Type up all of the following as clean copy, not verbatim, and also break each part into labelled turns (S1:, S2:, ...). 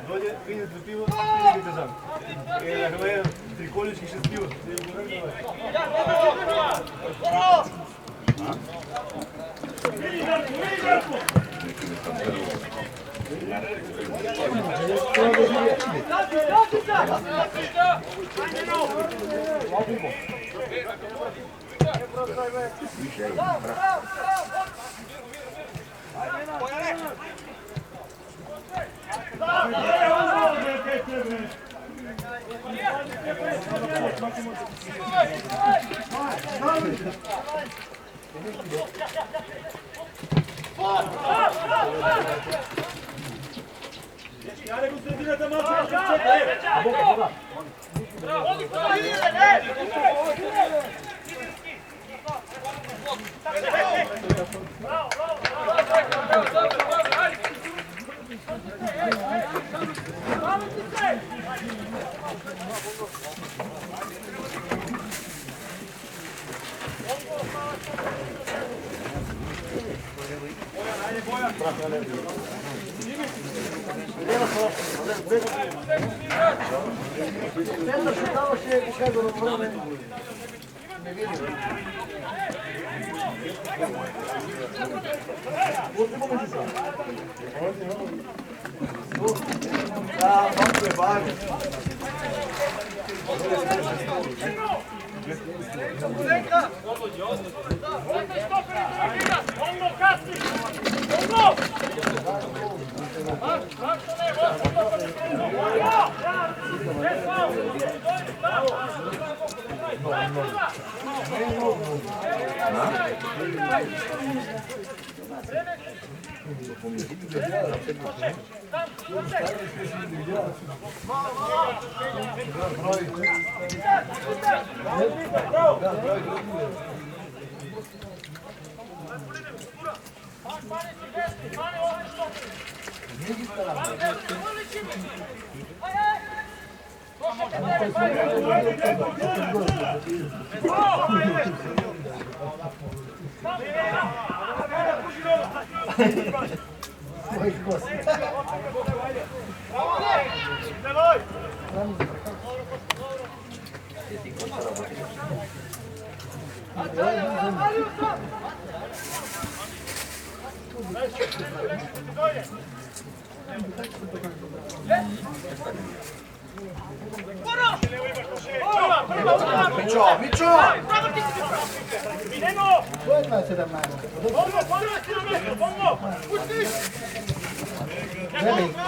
S1: Dođe, vidite pivo, vidite sam. Ako je trikolički 6 pivo.
S2: Centar se dao še kaj do vreme. Ne vidim. Da, banko je važno.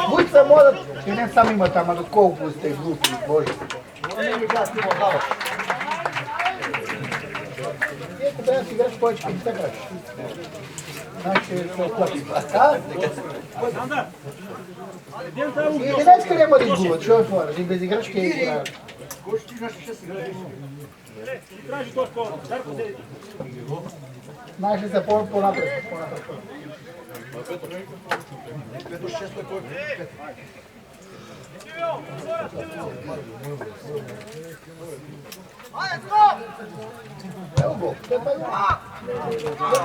S2: Будь се модат, и не сам има тама до колко сте глупи, Боже. Не ми глас, ти му хала. Ти ако трябва да си играш повече, не се играш. Значи, се оплати. А? И единецка няма да изгубят, що е това? Без играчки е игра. Кощо ти знаеш, ще си играеш? Играеш толкова, Дарко се... Знаеш ли се по-напред? Пето шесто е кой? Evo go,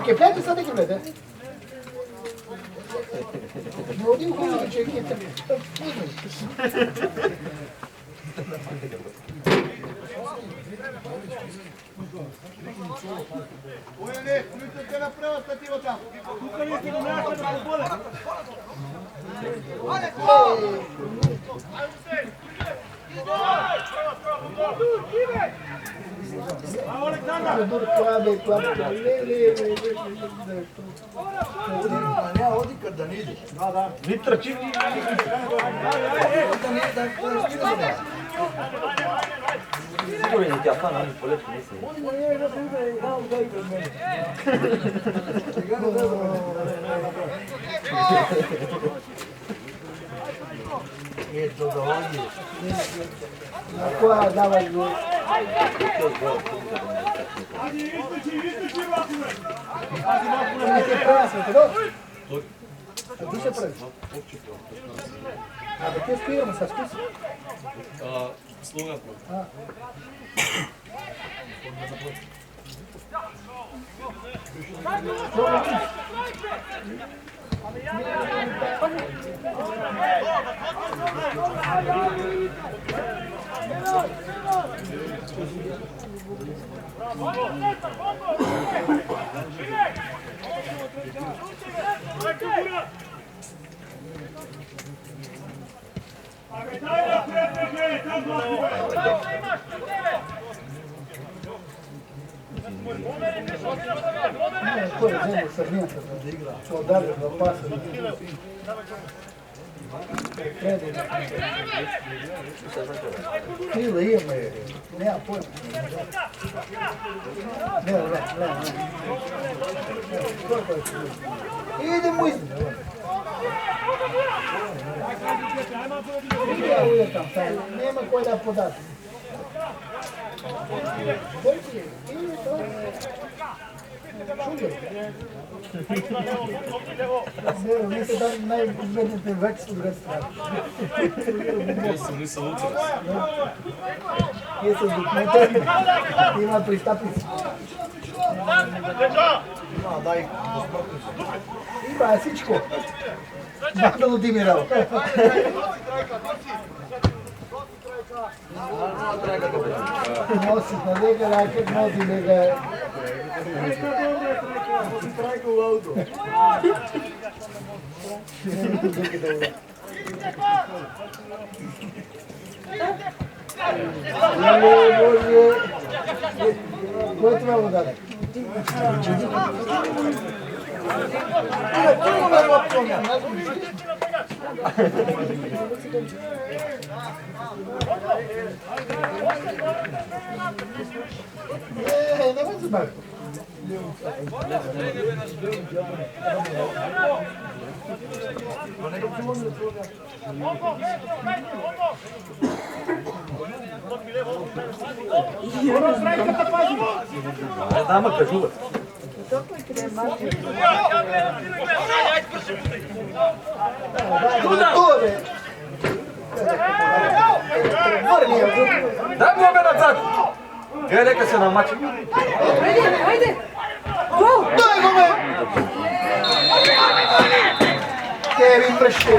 S2: kepljajte sad neki glede. Ne odi u koju će kepljati. Ujene, ključite na pravo stativo tamo. Tukaj vidite da mjaka da pobole. Ajde, go! Odi kad da ne ideš. Ni trči.
S3: Sigurno da ti ja fan, oni poletku mislim.
S2: Eto da ovdje. Koja davaj gol? Ti se prvi. A da kje spijemo sa spisi?
S1: Sloga.
S2: Ko je zemlje Sarmijenta da igra? To dalje da pasa. Krilo ima je, nema pojma. Ne. Idemo iznad. Ja uvjetam taj, nema koji da podati. Vi ste dan najizvednete več od red strani.
S1: Nisam učen.
S2: Kje se dokumentarni? Ima pristapnici. Ima Sičko. Nakon Dimirao. Nosi na njega raket, nosi njega. Trajka u auto. Bože. Ko je trebalo dati? Nemoj se baviti.
S3: Znamo kad žuvac. Daj mu ga nazad! Gdje neka se namači?
S4: Ajde! Go!
S2: Daj go me! Kevin Pršće!